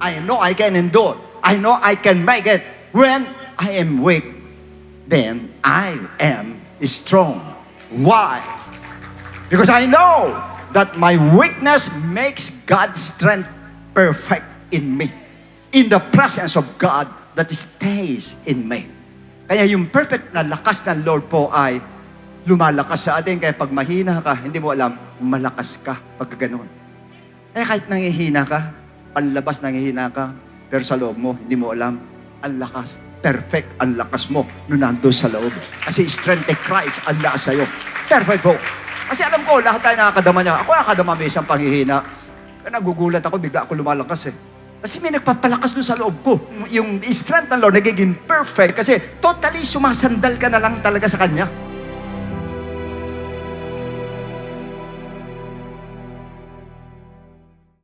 I know I can endure. I know I can make it. When I am weak, then I am strong. Why? Because I know that my weakness makes God's strength perfect in me. In the presence of God that stays in me. Kaya yung perfect na lakas ng Lord po ay lumalakas sa atin. Kaya pag mahina ka, hindi mo alam, malakas ka pag gano'n. Kaya kahit nangihina ka, panlabas nangihina ka, pero sa loob mo, hindi mo alam, ang lakas. Perfect ang lakas mo nung nandun sa loob. Kasi strength of Christ ang lakas sa'yo. Perfect po. Kasi alam ko, lahat tayo nakakadama niya. Ako nakakadama may isang panghihina. Kaya nagugulat ako, bigla ako lumalakas eh. Kasi may nagpapalakas doon sa loob ko. Yung strength ng Lord nagiging perfect kasi totally sumasandal ka na lang talaga sa Kanya.